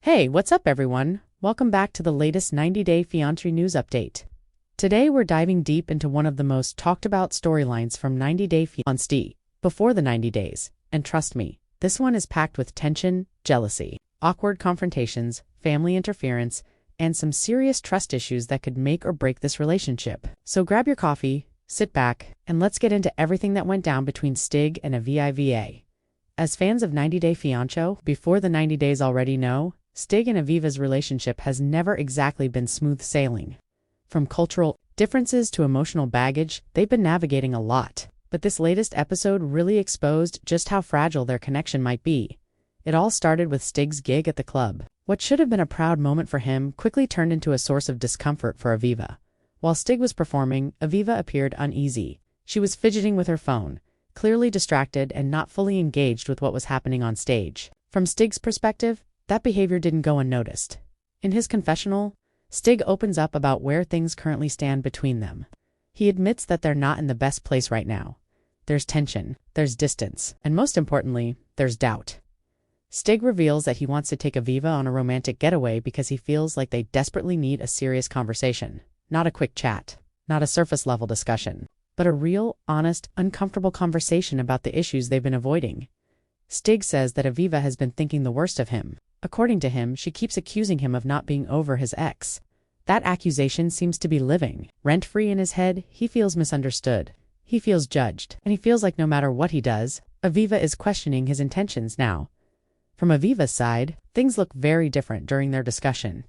Hey, what's up everyone? Welcome back to the latest 90-day Fiancé news update. Today we're diving deep into one of the most talked about storylines from 90-day Fiancé before the 90 days. And trust me, this one is packed with tension, jealousy, awkward confrontations, family interference, and some serious trust issues that could make or break this relationship. So grab your coffee, sit back, and let's get into everything that went down between Stig and Aviva. As fans of 90-day Fiancé before the 90 days already know, Stig and Aviva's relationship has never exactly been smooth sailing. From cultural differences to emotional baggage, they've been navigating a lot. But this latest episode really exposed just how fragile their connection might be. It all started with Stig's gig at the club. What should have been a proud moment for him quickly turned into a source of discomfort for Aviva. While Stig was performing, Aviva appeared uneasy. She was fidgeting with her phone, clearly distracted and not fully engaged with what was happening on stage. From Stig's perspective, that behavior didn't go unnoticed. In his confessional, Stig opens up about where things currently stand between them. He admits that they're not in the best place right now. There's tension, there's distance, and most importantly, there's doubt. Stig reveals that he wants to take Aviva on a romantic getaway because he feels like they desperately need a serious conversation. Not a quick chat, not a surface-level discussion, but a real, honest, uncomfortable conversation about the issues they've been avoiding. Stig says that Aviva has been thinking the worst of him. According to him, she keeps accusing him of not being over his ex. That accusation seems to be living rent-free in his head. He feels misunderstood. He feels judged. And he feels like no matter what he does, Aviva is questioning his intentions now. From Aviva's side, things look very different during their discussion.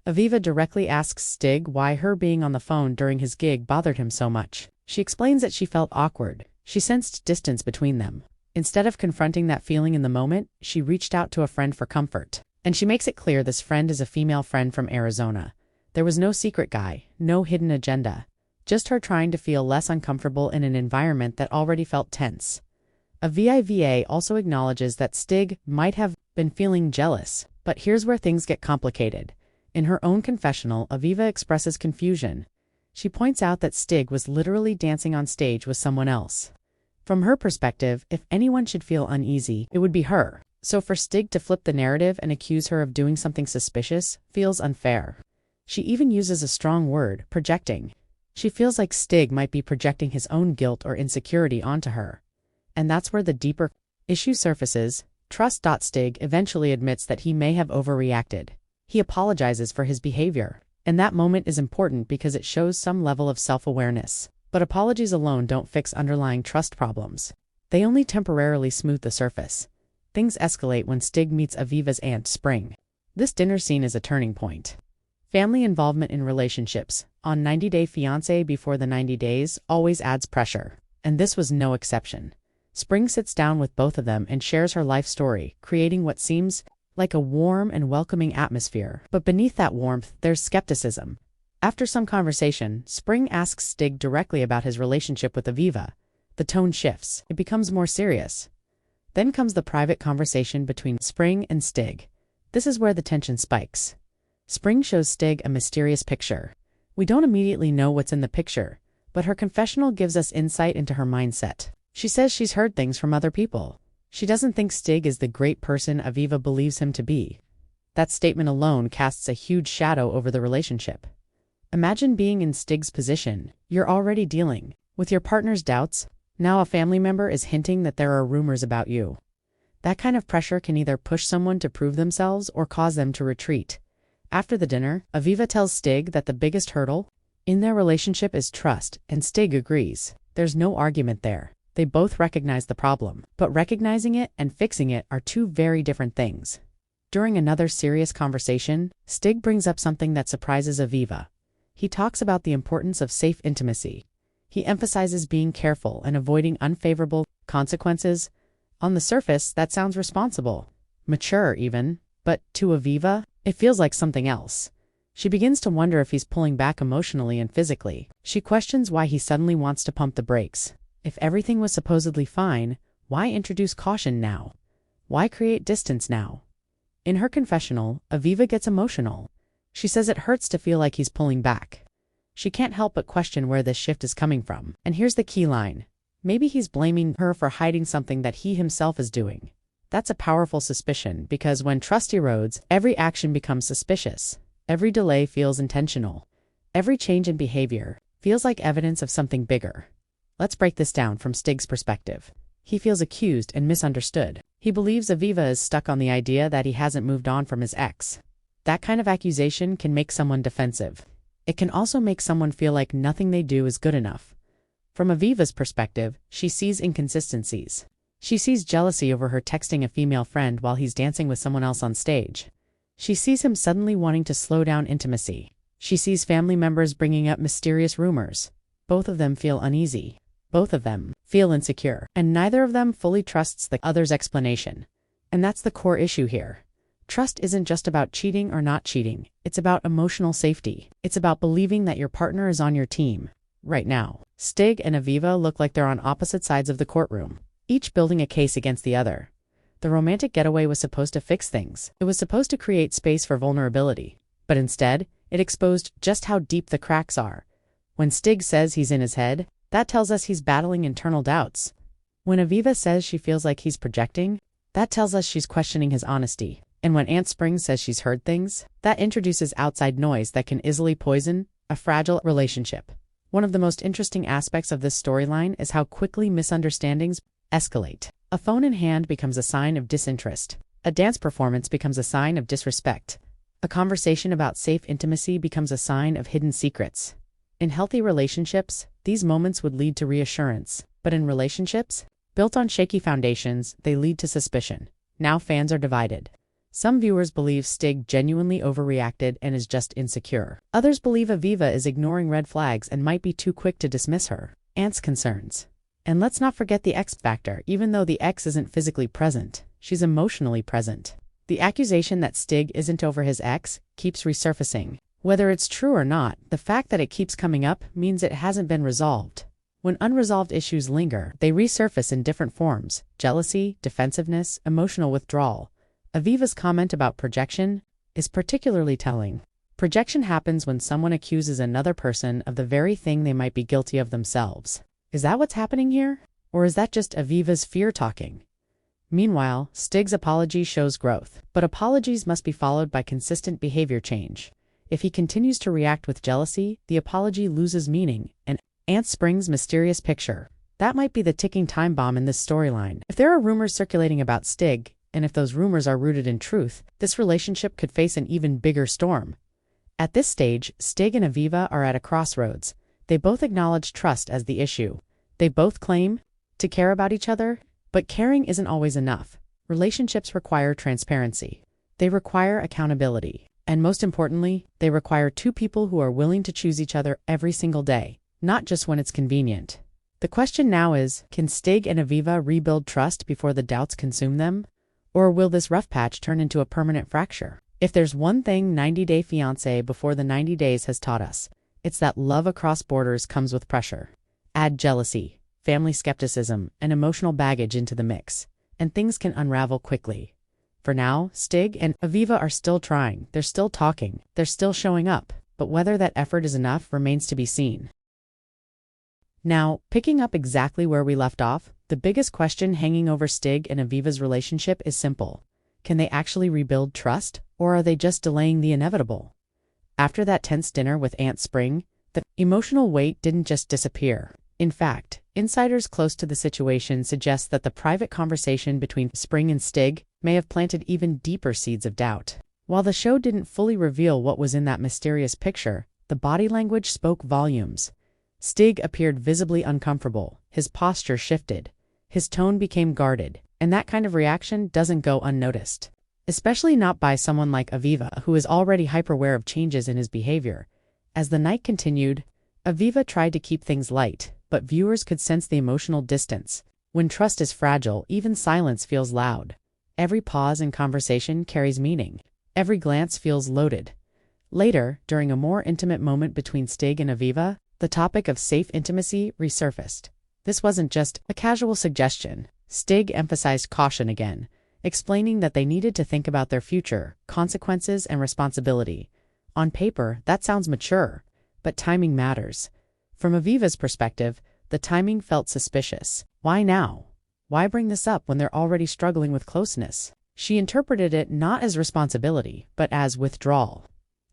Aviva directly asks Stig why her being on the phone during his gig bothered him so much. She explains that she felt awkward. She sensed distance between them. Instead of confronting that feeling in the moment, she reached out to a friend for comfort. And she makes it clear this friend is a female friend from Arizona. There was no secret guy, no hidden agenda. Just her trying to feel less uncomfortable in an environment that already felt tense. Aviva also acknowledges that Stig might have been feeling jealous, but here's where things get complicated. In her own confessional, Aviva expresses confusion. She points out that Stig was literally dancing on stage with someone else. From her perspective, if anyone should feel uneasy, it would be her. So for Stig to flip the narrative and accuse her of doing something suspicious feels unfair. She even uses a strong word, projecting. She feels like Stig might be projecting his own guilt or insecurity onto her. And that's where the deeper issue surfaces. Stig eventually admits that he may have overreacted. He apologizes for his behavior. And that moment is important because it shows some level of self-awareness. But apologies alone don't fix underlying trust problems. They only temporarily smooth the surface. Things escalate when Stig meets Aviva's aunt, Spring. This dinner scene is a turning point. Family involvement in relationships, on 90-day Fiancé before the 90 days, always adds pressure. And this was no exception. Spring sits down with both of them and shares her life story, creating what seems like a warm and welcoming atmosphere. But beneath that warmth, there's skepticism. After some conversation, Spring asks Stig directly about his relationship with Aviva. The tone shifts. It becomes more serious. Then comes the private conversation between Spring and Stig. This is where the tension spikes. Spring shows Stig a mysterious picture. We don't immediately know what's in the picture, but her confessional gives us insight into her mindset. She says she's heard things from other people. She doesn't think Stig is the great person Aviva believes him to be. That statement alone casts a huge shadow over the relationship. Imagine being in Stig's position. You're already dealing with your partner's doubts. Now a family member is hinting that there are rumors about you. That kind of pressure can either push someone to prove themselves or cause them to retreat. After the dinner, Aviva tells Stig that the biggest hurdle in their relationship is trust, and Stig agrees. There's no argument there. They both recognize the problem, but recognizing it and fixing it are two very different things. During another serious conversation, Stig brings up something that surprises Aviva. He talks about the importance of safe intimacy. He emphasizes being careful and avoiding unfavorable consequences. On the surface, that sounds responsible, mature even, but to Aviva, it feels like something else. She begins to wonder if he's pulling back emotionally and physically. She questions why he suddenly wants to pump the brakes. If everything was supposedly fine, why introduce caution now? Why create distance now? In her confessional, Aviva gets emotional. She says it hurts to feel like he's pulling back. She can't help but question where this shift is coming from. And here's the key line. Maybe he's blaming her for hiding something that he himself is doing. That's a powerful suspicion because when trust erodes, every action becomes suspicious. Every delay feels intentional. Every change in behavior feels like evidence of something bigger. Let's break this down from Stig's perspective. He feels accused and misunderstood. He believes Aviva is stuck on the idea that he hasn't moved on from his ex. That kind of accusation can make someone defensive. It can also make someone feel like nothing they do is good enough. From Aviva's perspective, she sees inconsistencies. She sees jealousy over her texting a female friend while he's dancing with someone else on stage. She sees him suddenly wanting to slow down intimacy. She sees family members bringing up mysterious rumors. Both of them feel uneasy. Both of them feel insecure. And neither of them fully trusts the other's explanation. And that's the core issue here. Trust isn't just about cheating or not cheating. It's about emotional safety. It's about believing that your partner is on your team. Right now, Stig and Aviva look like they're on opposite sides of the courtroom, each building a case against the other. The romantic getaway was supposed to fix things. It was supposed to create space for vulnerability. But instead, it exposed just how deep the cracks are. When Stig says he's in his head, that tells us he's battling internal doubts. When Aviva says she feels like he's projecting, that tells us she's questioning his honesty. And when Aunt Spring says she's heard things, that introduces outside noise that can easily poison a fragile relationship. One of the most interesting aspects of this storyline is how quickly misunderstandings escalate. A phone in hand becomes a sign of disinterest. A dance performance becomes a sign of disrespect. A conversation about safe intimacy becomes a sign of hidden secrets. In healthy relationships, these moments would lead to reassurance. But in relationships built on shaky foundations, they lead to suspicion. Now fans are divided. Some viewers believe Stig genuinely overreacted and is just insecure. Others believe Aviva is ignoring red flags and might be too quick to dismiss her aunt's concerns. And let's not forget the X factor. Even though the ex isn't physically present, she's emotionally present. The accusation that Stig isn't over his ex keeps resurfacing. Whether it's true or not, the fact that it keeps coming up means it hasn't been resolved. When unresolved issues linger, they resurface in different forms: jealousy, defensiveness, emotional withdrawal. Aviva's comment about projection is particularly telling. Projection happens when someone accuses another person of the very thing they might be guilty of themselves. Is that what's happening here? Or is that just Aviva's fear talking? Meanwhile, Stig's apology shows growth. But apologies must be followed by consistent behavior change. If he continues to react with jealousy, the apology loses meaning, and Aunt Spring's mysterious picture. That might be the ticking time bomb in this storyline. If there are rumors circulating about Stig, and if those rumors are rooted in truth, this relationship could face an even bigger storm. At this stage, Stig and Aviva are at a crossroads. They both acknowledge trust as the issue. They both claim to care about each other, but caring isn't always enough. Relationships require transparency. They require accountability. And most importantly, they require two people who are willing to choose each other every single day, not just when it's convenient. The question now is, can Stig and Aviva rebuild trust before the doubts consume them? Or will this rough patch turn into a permanent fracture? If there's one thing 90 Day Fiancé before the 90 days has taught us, it's that love across borders comes with pressure. Add jealousy, family skepticism, and emotional baggage into the mix, and things can unravel quickly. For now, Stig and Aviva are still trying, they're still talking, they're still showing up, but whether that effort is enough remains to be seen. Now, picking up exactly where we left off, the biggest question hanging over Stig and Aviva's relationship is simple. Can they actually rebuild trust, or are they just delaying the inevitable? After that tense dinner with Aunt Spring, the emotional weight didn't just disappear. In fact, insiders close to the situation suggest that the private conversation between Spring and Stig may have planted even deeper seeds of doubt. While the show didn't fully reveal what was in that mysterious picture, the body language spoke volumes. Stig appeared visibly uncomfortable, his posture shifted, his tone became guarded, and that kind of reaction doesn't go unnoticed. Especially not by someone like Aviva, who is already hyper-aware of changes in his behavior. As the night continued, Aviva tried to keep things light, but viewers could sense the emotional distance. When trust is fragile, even silence feels loud. Every pause in conversation carries meaning. Every glance feels loaded. Later, during a more intimate moment between Stig and Aviva, the topic of safe intimacy resurfaced. This wasn't just a casual suggestion. Stig emphasized caution again, explaining that they needed to think about their future, consequences, and responsibility. On paper, that sounds mature, but timing matters. From Aviva's perspective, the timing felt suspicious. Why now? Why bring this up when they're already struggling with closeness? She interpreted it not as responsibility, but as withdrawal.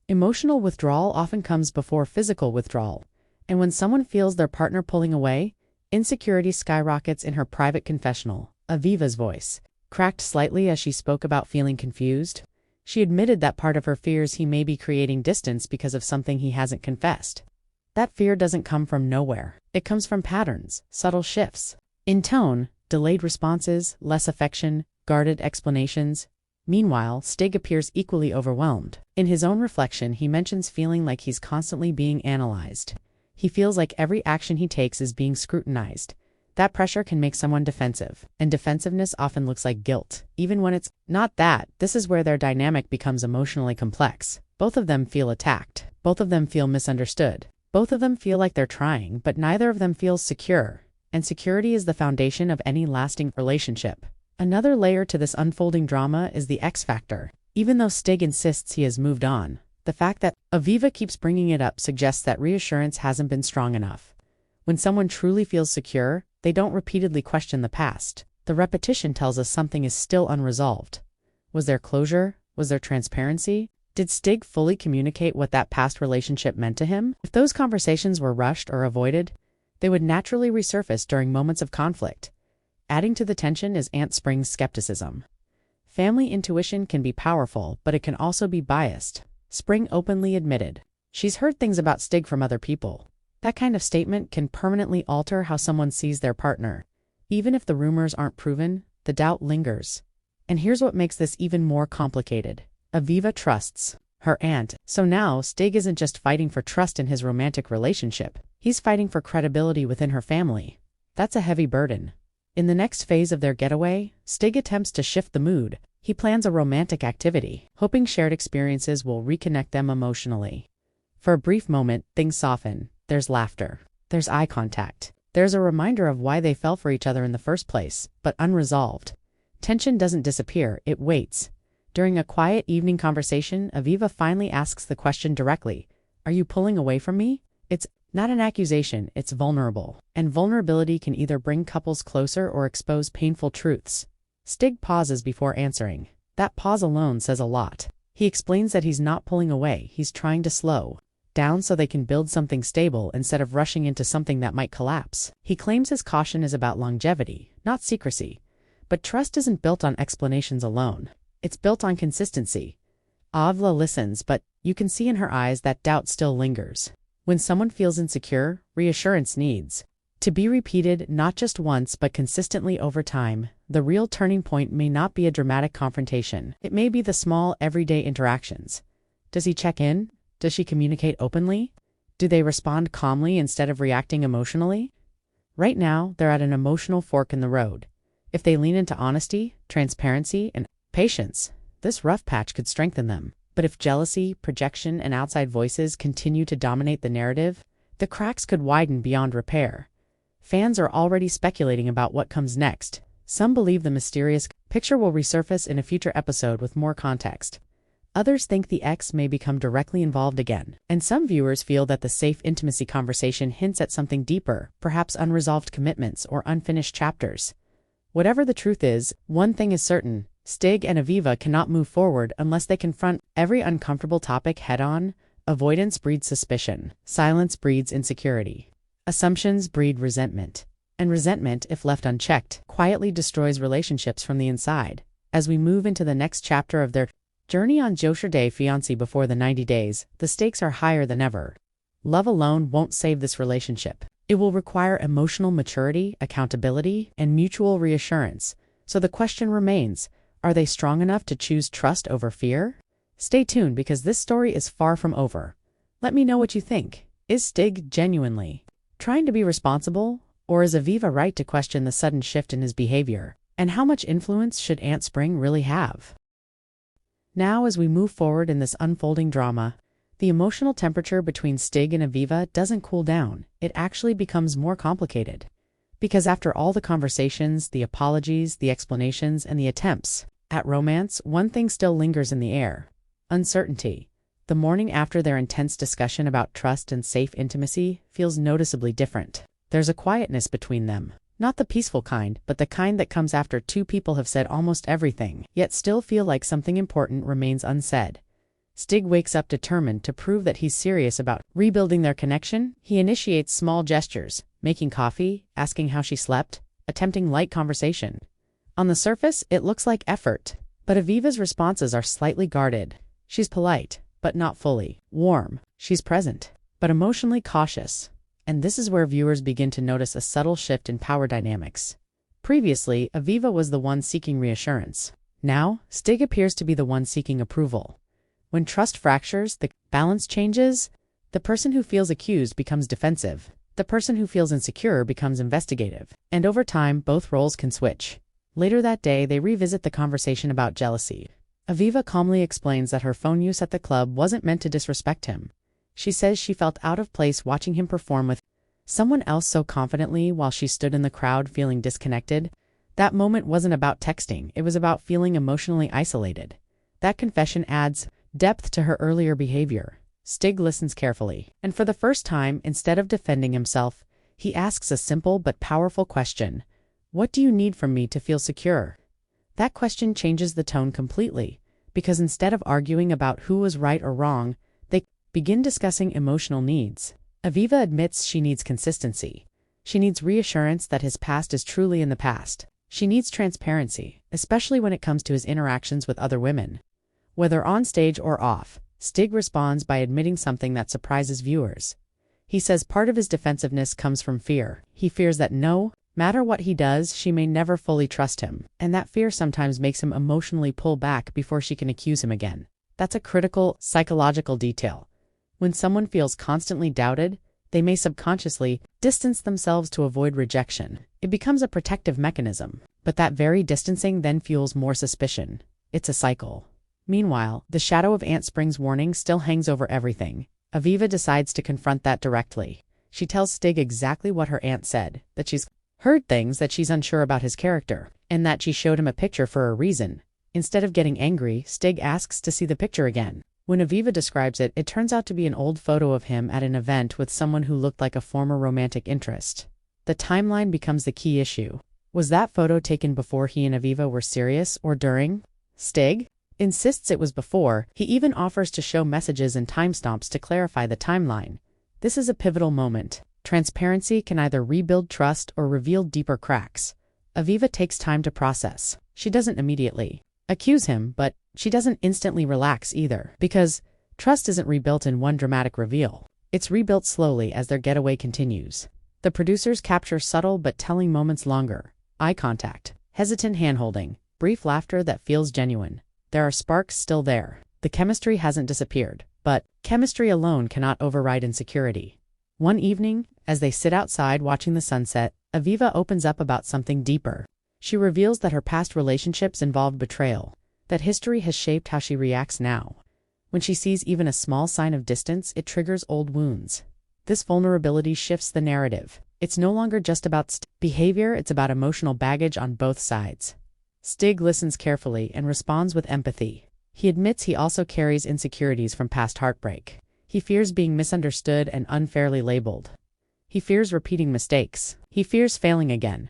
Emotional withdrawal often comes before physical withdrawal, and when someone feels their partner pulling away, insecurity skyrockets. In her private confessional, Aviva's voice cracked slightly as she spoke about feeling confused. She admitted that part of her fears he may be creating distance because of something he hasn't confessed. That fear doesn't come from nowhere. It comes from patterns, subtle shifts in tone, delayed responses, less affection, guarded explanations. Meanwhile, Stig appears equally overwhelmed. In his own reflection, he mentions feeling like he's constantly being analyzed. He feels like every action he takes is being scrutinized. That pressure can make someone defensive, and defensiveness often looks like guilt, even when it's not that. This is where their dynamic becomes emotionally complex. Both of them feel attacked. Both of them feel misunderstood. Both of them feel like they're trying, but neither of them feels secure. And security is the foundation of any lasting relationship. Another layer to this unfolding drama is the X factor. Even though Stig insists he has moved on, the fact that Aviva keeps bringing it up suggests that reassurance hasn't been strong enough. When someone truly feels secure, they don't repeatedly question the past. The repetition tells us something is still unresolved. Was there closure? Was there transparency? Did Stig fully communicate what that past relationship meant to him? If those conversations were rushed or avoided, they would naturally resurface during moments of conflict. Adding to the tension is Aunt Spring's skepticism. Family intuition can be powerful, but it can also be biased. Spring openly admitted she's heard things about Stig from other people. That kind of statement can permanently alter how someone sees their partner. Even if the rumors aren't proven, the doubt lingers. And here's what makes this even more complicated. Aviva trusts her aunt, so now Stig isn't just fighting for trust in his romantic relationship. He's fighting for credibility within her family. That's a heavy burden. In the next phase of their getaway, Stig attempts to shift the mood. He plans a romantic activity, hoping shared experiences will reconnect them emotionally. For a brief moment, things soften. There's laughter. There's eye contact. There's a reminder of why they fell for each other in the first place, but unresolved. Tension doesn't disappear, it waits. During a quiet evening conversation, Aviva finally asks the question directly. Are you pulling away from me? It's not an accusation, it's vulnerable. And vulnerability can either bring couples closer or expose painful truths. Stig pauses before answering. That pause alone says a lot. He explains that he's not pulling away, he's trying to slow down so they can build something stable instead of rushing into something that might collapse. He claims his caution is about longevity, not secrecy. But trust isn't built on explanations alone. It's built on consistency. Avla listens, but you can see in her eyes that doubt still lingers. When someone feels insecure, reassurance needs to be repeated not just once but consistently over time. The real turning point may not be a dramatic confrontation. It may be the small, everyday interactions. Does he check in? Does she communicate openly? Do they respond calmly instead of reacting emotionally? Right now, they're at an emotional fork in the road. If they lean into honesty, transparency, and patience, this rough patch could strengthen them. But if jealousy, projection, and outside voices continue to dominate the narrative, the cracks could widen beyond repair. Fans are already speculating about what comes next. Some believe the mysterious picture will resurface in a future episode with more context. Others think the ex may become directly involved again. And some viewers feel that the safe intimacy conversation hints at something deeper, perhaps unresolved commitments or unfinished chapters. Whatever the truth is, one thing is certain. Stig and Aviva cannot move forward unless they confront every uncomfortable topic head-on. Avoidance breeds suspicion. Silence breeds insecurity. Assumptions breed resentment. And resentment, if left unchecked, quietly destroys relationships from the inside. As we move into the next chapter of their journey on Joshua Day Fiancé before the 90 days, the stakes are higher than ever. Love alone won't save this relationship. It will require emotional maturity, accountability, and mutual reassurance. So the question remains, are they strong enough to choose trust over fear? Stay tuned because this story is far from over. Let me know what you think. Is Stig genuinely trying to be responsible, or is Aviva right to question the sudden shift in his behavior? And how much influence should Aunt Spring really have? Now, as we move forward in this unfolding drama, the emotional temperature between Stig and Aviva doesn't cool down. It actually becomes more complicated. Because after all the conversations, the apologies, the explanations, and the attempts at romance, one thing still lingers in the air: uncertainty. The morning after their intense discussion about trust and safe intimacy feels noticeably different. There's a quietness between them. Not the peaceful kind, but the kind that comes after two people have said almost everything, yet still feel like something important remains unsaid. Stig wakes up determined to prove that he's serious about rebuilding their connection. He initiates small gestures, making coffee, asking how she slept, attempting light conversation. On the surface, it looks like effort, but Aviva's responses are slightly guarded. She's polite, but not fully warm. She's present, but emotionally cautious. And this is where viewers begin to notice a subtle shift in power dynamics. Previously, Aviva was the one seeking reassurance. Now, Stig appears to be the one seeking approval. When trust fractures, the balance changes. The person who feels accused becomes defensive. The person who feels insecure becomes investigative. And over time, both roles can switch. Later that day, they revisit the conversation about jealousy. Aviva calmly explains that her phone use at the club wasn't meant to disrespect him. She says she felt out of place watching him perform with someone else so confidently while she stood in the crowd feeling disconnected. That moment wasn't about texting, it was about feeling emotionally isolated. That confession adds depth to her earlier behavior. Stig listens carefully, and for the first time, instead of defending himself, he asks a simple but powerful question. What do you need from me to feel secure? That question changes the tone completely, because instead of arguing about who was right or wrong, they begin discussing emotional needs. Aviva admits she needs consistency. She needs reassurance that his past is truly in the past. She needs transparency, especially when it comes to his interactions with other women. Whether on stage or off, Stig responds by admitting something that surprises viewers. He says part of his defensiveness comes from fear. He fears that no matter what he does, she may never fully trust him, and that fear sometimes makes him emotionally pull back before she can accuse him again. That's a critical psychological detail. When someone feels constantly doubted, they may subconsciously distance themselves to avoid rejection. It becomes a protective mechanism, but that very distancing then fuels more suspicion. It's a cycle. Meanwhile, the shadow of Aunt Spring's warning still hangs over everything. Aviva decides to confront that directly. She tells Stig exactly what her aunt said, that she's heard things that she's unsure about his character, and that she showed him a picture for a reason. Instead of getting angry, Stig asks to see the picture again. When Aviva describes it, it turns out to be an old photo of him at an event with someone who looked like a former romantic interest. The timeline becomes the key issue. Was that photo taken before he and Aviva were serious or during? Stig insists it was before. He even offers to show messages and timestamps to clarify the timeline. This is a pivotal moment. Transparency can either rebuild trust or reveal deeper cracks. Aviva takes time to process. She doesn't immediately accuse him, but she doesn't instantly relax either, because trust isn't rebuilt in one dramatic reveal. It's rebuilt slowly as their getaway continues. The producers capture subtle but telling moments longer. Eye contact, hesitant handholding, brief laughter that feels genuine. There are sparks still there. The chemistry hasn't disappeared, but chemistry alone cannot override insecurity. One evening, as they sit outside watching the sunset, Aviva opens up about something deeper. She reveals that her past relationships involved betrayal, that history has shaped how she reacts now. When she sees even a small sign of distance, it triggers old wounds. This vulnerability shifts the narrative. It's no longer just about behavior, it's about emotional baggage on both sides. Stig listens carefully and responds with empathy. He admits he also carries insecurities from past heartbreak. He fears being misunderstood and unfairly labeled. He fears repeating mistakes. He fears failing again.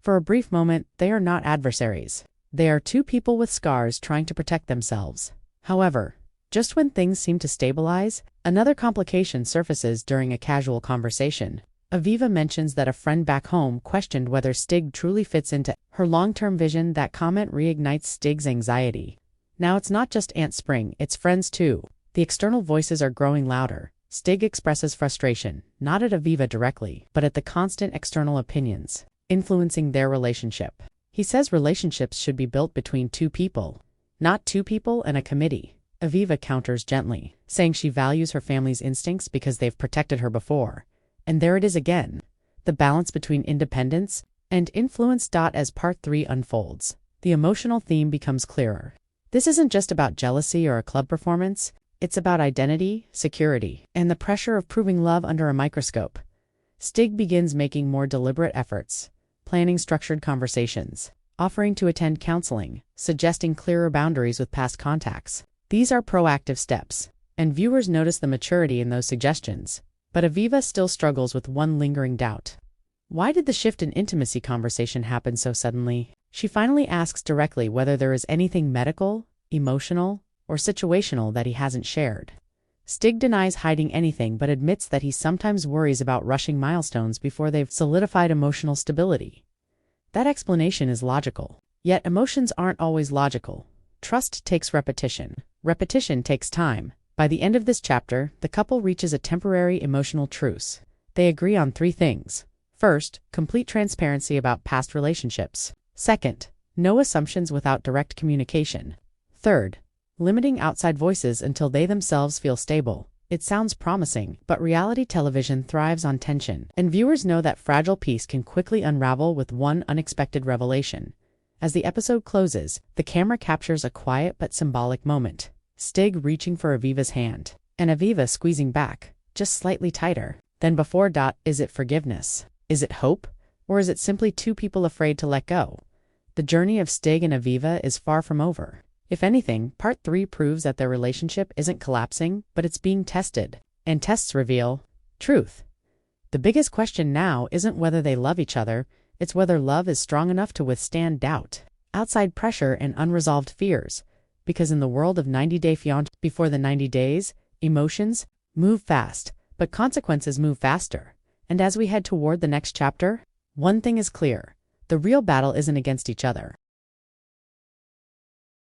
For a brief moment, they are not adversaries. They are two people with scars trying to protect themselves. However, just when things seem to stabilize, another complication surfaces during a casual conversation. Aviva mentions that a friend back home questioned whether Stig truly fits into her long-term vision. That comment reignites Stig's anxiety. Now it's not just Aunt Spring, it's friends too. The external voices are growing louder. Stig expresses frustration, not at Aviva directly, but at the constant external opinions influencing their relationship. He says relationships should be built between two people, not two people and a committee. Aviva counters gently, saying she values her family's instincts because they've protected her before. And there it is again, the balance between independence and influence. As part 3 unfolds, the emotional theme becomes clearer. This isn't just about jealousy or a club performance, it's about identity, security, and the pressure of proving love under a microscope. Stig begins making more deliberate efforts, planning structured conversations, offering to attend counseling, suggesting clearer boundaries with past contacts. These are proactive steps, and viewers notice the maturity in those suggestions. But Aviva still struggles with one lingering doubt. Why did the shift in intimacy conversation happen so suddenly? She finally asks directly whether there is anything medical, emotional, or situational that he hasn't shared. Stig denies hiding anything but admits that he sometimes worries about rushing milestones before they've solidified emotional stability. That explanation is logical. Yet emotions aren't always logical. Trust takes repetition. Repetition takes time. By the end of this chapter, the couple reaches a temporary emotional truce. They agree on 3 things. First, complete transparency about past relationships. Second, no assumptions without direct communication. Third, limiting outside voices until they themselves feel stable. It sounds promising, but reality television thrives on tension, and viewers know that fragile peace can quickly unravel with one unexpected revelation. As the episode closes, the camera captures a quiet but symbolic moment. Stig reaching for Aviva's hand, and Aviva squeezing back, just slightly tighter. Then before. Is it forgiveness? Is it hope? Or is it simply 2 people afraid to let go? The journey of Stig and Aviva is far from over. If anything, part 3 proves that their relationship isn't collapsing, but it's being tested. And tests reveal truth. The biggest question now isn't whether they love each other, it's whether love is strong enough to withstand doubt, outside pressure, and unresolved fears. Because in the world of 90 Day Fiancé, before the 90 days, emotions move fast, but consequences move faster. And as we head toward the next chapter, one thing is clear: the real battle isn't against each other.